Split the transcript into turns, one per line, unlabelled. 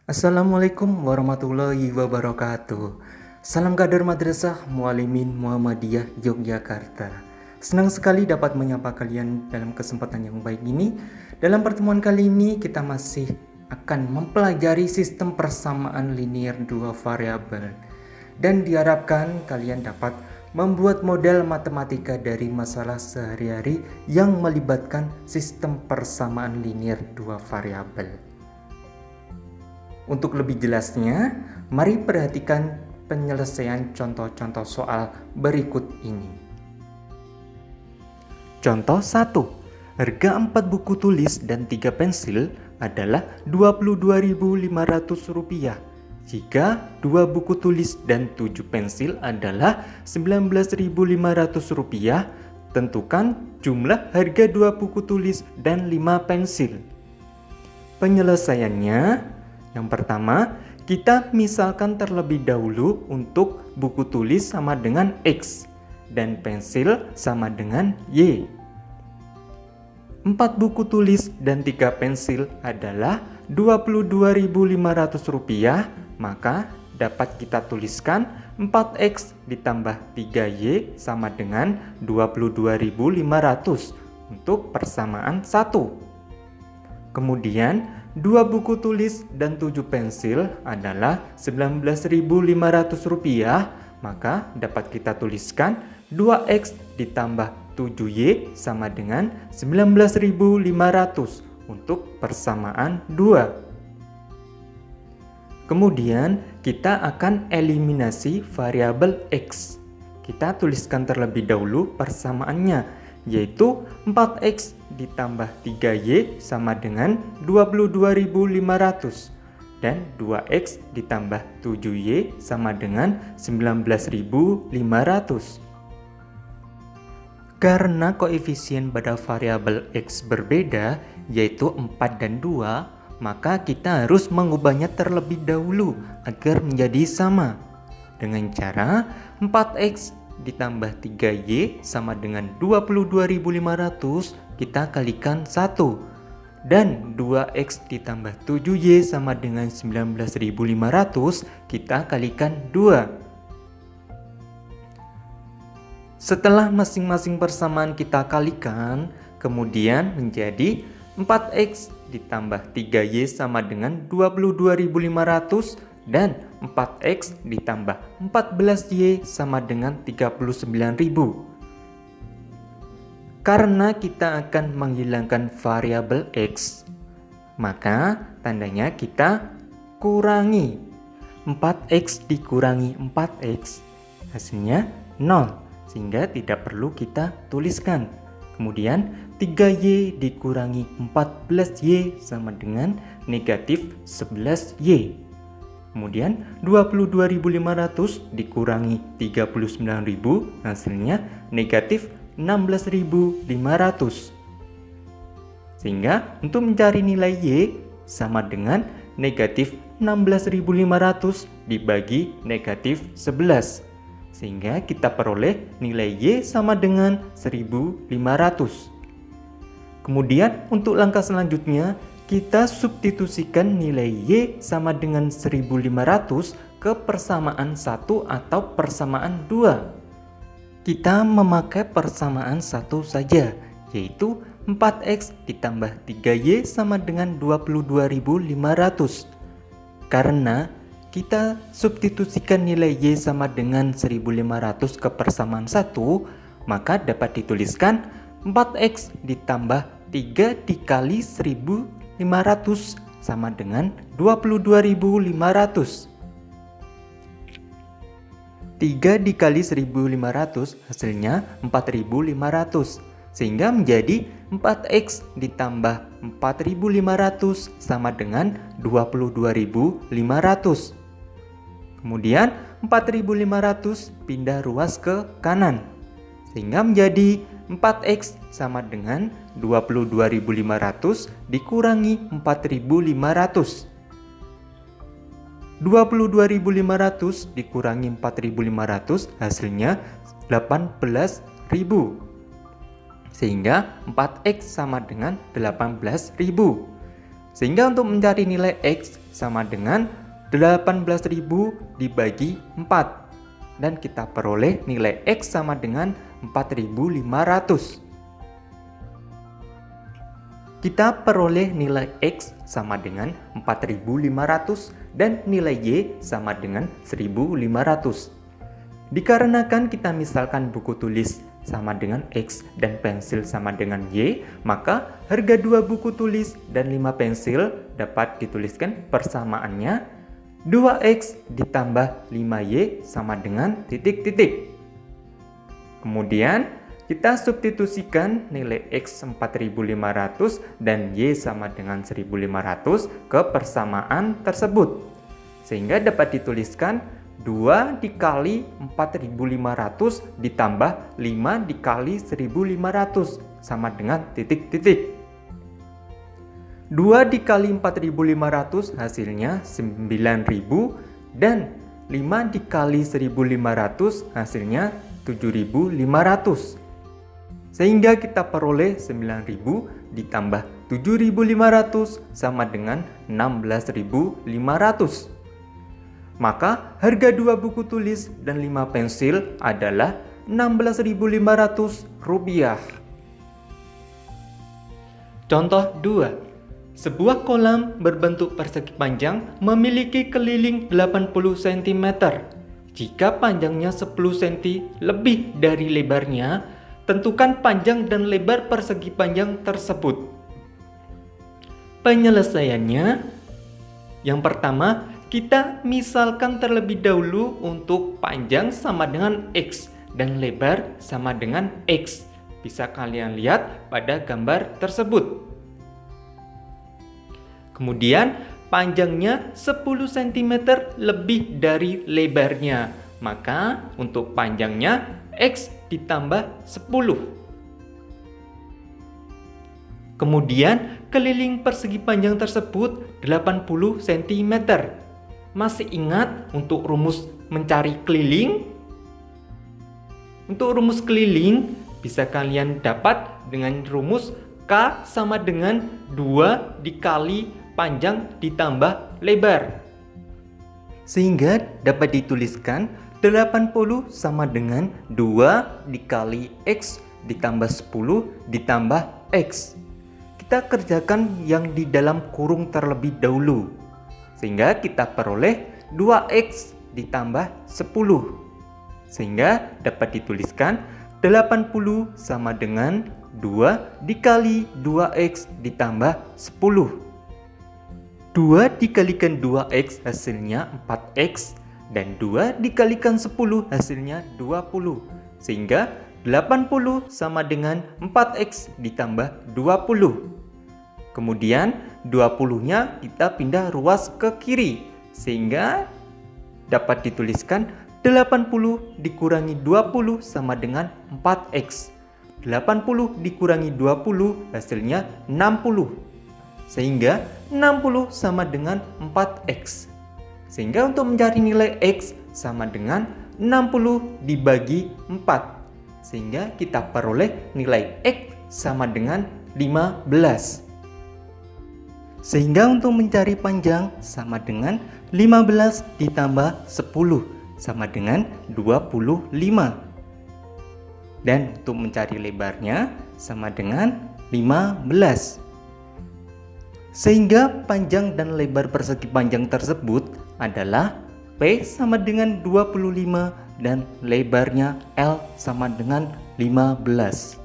Assalamualaikum warahmatullahi wabarakatuh. Salam kader Madrasah Mualimin Muhammadiyah Yogyakarta. Senang sekali dapat menyapa kalian dalam kesempatan yang baik ini. Dalam pertemuan kali ini kita masih akan mempelajari sistem persamaan linear dua variabel. Dan diharapkan kalian dapat membuat model matematika dari masalah sehari-hari yang melibatkan sistem persamaan linear dua variabel. Untuk lebih jelasnya, mari perhatikan penyelesaian contoh-contoh soal berikut ini. Contoh 1. Harga 4 buku tulis dan 3 pensil adalah Rp22.500 jika 2 buku tulis dan 7 pensil adalah Rp19.500. Tentukan jumlah harga 2 buku tulis dan 5 pensil. Penyelesaiannya, yang pertama, kita misalkan terlebih dahulu untuk buku tulis sama dengan X dan pensil sama dengan Y. 4 buku tulis dan 3 pensil adalah Rp22.500, maka dapat kita tuliskan 4X ditambah 3Y sama dengan Rp22.500 untuk persamaan 1. Kemudian 2 buku tulis dan 7 pensil adalah Rp19.500, maka dapat kita tuliskan 2X ditambah 7Y sama dengan Rp19.500 untuk persamaan 2. Kemudian kita akan eliminasi variabel X. Kita tuliskan terlebih dahulu persamaannya, yaitu 4X ditambah 3Y sama dengan Rp22.500 dan 2X ditambah 7Y sama dengan Rp19.500. Karena koefisien pada variabel X berbeda, yaitu 4 dan 2, maka kita harus mengubahnya terlebih dahulu agar menjadi sama. Dengan cara 4X ditambah 3Y sama dengan 22.500 kita kalikan 1, dan 2X ditambah 7Y sama dengan 19.500 kita kalikan 2. Setelah masing-masing persamaan kita kalikan, kemudian menjadi 4X ditambah 3Y sama dengan 22.500 dan 4X ditambah 14Y sama dengan 39.000. Karena kita akan menghilangkan variabel X, maka tandanya kita kurangi. 4X dikurangi 4X, hasilnya 0, sehingga tidak perlu kita tuliskan. Kemudian 3Y dikurangi 14Y sama dengan negatif 11Y. Kemudian 22.500 dikurangi 39.000, hasilnya negatif 16.500. Sehingga untuk mencari nilai Y sama dengan negatif 16.500 dibagi negatif 11. Sehingga kita peroleh nilai Y sama dengan 1.500. Kemudian untuk langkah selanjutnya, kita substitusikan nilai Y sama dengan 1.500 ke persamaan 1 atau persamaan 2. Kita memakai persamaan 1 saja, yaitu 4X ditambah 3Y sama dengan 22.500. Karena kita substitusikan nilai Y sama dengan 1.500 ke persamaan 1, maka dapat dituliskan 4X ditambah 3 dikali 1.500 sama dengan 22.500. 3 dikali 1.500 hasilnya 4.500. Sehingga menjadi 4X ditambah 4.500 sama dengan 22.500. Kemudian 4.500 pindah ruas ke kanan, sehingga menjadi 4X sama dengan 22.500 dikurangi 4.500. 22.500 dikurangi 4.500 hasilnya 18.000. Sehingga 4X sama dengan 18.000. Sehingga untuk mencari nilai X sama dengan 18.000 dibagi 4. Dan kita peroleh nilai X sama dengan 4.500. Kita peroleh nilai X sama dengan 4.500 dan nilai Y sama dengan 1.500. Dikarenakan kita misalkan buku tulis sama dengan X dan pensil sama dengan Y, maka harga 2 buku tulis dan 5 pensil dapat dituliskan persamaannya 2X ditambah 5Y sama dengan titik-titik. Kemudian kita substitusikan nilai X 4.500 dan Y sama dengan 1.500 ke persamaan tersebut. Sehingga dapat dituliskan 2 dikali 4.500 ditambah 5 dikali 1.500 sama dengan titik-titik. 2 dikali 4.500 hasilnya 9.000 dan 5 dikali 1.500 hasilnya 7.500. Sehingga kita peroleh 9.000 ditambah 7.500 sama dengan 16.500. Maka harga 2 buku tulis dan 5 pensil adalah Rp16.500. Contoh 2. Sebuah kolam berbentuk persegi panjang memiliki keliling 80 cm. Jika panjangnya 10 cm lebih dari lebarnya, tentukan panjang dan lebar persegi panjang tersebut. Penyelesaiannya, yang pertama, kita misalkan terlebih dahulu untuk panjang sama dengan X dan lebar sama dengan X. Bisa kalian lihat pada gambar tersebut. Kemudian panjangnya 10 cm lebih dari lebarnya. Maka untuk panjangnya X ditambah 10. Kemudian keliling persegi panjang tersebut 80 cm. Masih ingat untuk rumus mencari keliling? Untuk rumus keliling bisa kalian dapat dengan rumus K sama dengan 2 dikali panjang ditambah lebar. Sehingga dapat dituliskan 80 sama dengan 2 dikali X ditambah 10 ditambah X. Kita kerjakan yang di dalam kurung terlebih dahulu. Sehingga kita peroleh 2X ditambah 10. Sehingga dapat dituliskan 80 sama dengan 2 dikali 2X ditambah 10. 2 dikalikan 2X hasilnya 4X. Dan 2 dikalikan 10 hasilnya 20. Sehingga 80 sama dengan 4X ditambah 20. Kemudian 20-nya kita pindah ruas ke kiri. Sehingga dapat dituliskan 80 dikurangi 20 sama dengan 4X. 80 dikurangi 20 hasilnya 60. Sehingga 60 sama dengan 4X. Sehingga untuk mencari nilai X sama dengan 60 dibagi 4. Sehingga kita peroleh nilai X sama dengan 15. Sehingga untuk mencari panjang sama dengan 15 ditambah 10 sama dengan 25. Dan untuk mencari lebarnya sama dengan 15. Sehingga panjang dan lebar persegi panjang tersebut adalah P sama dengan 25 dan lebarnya L sama dengan 15.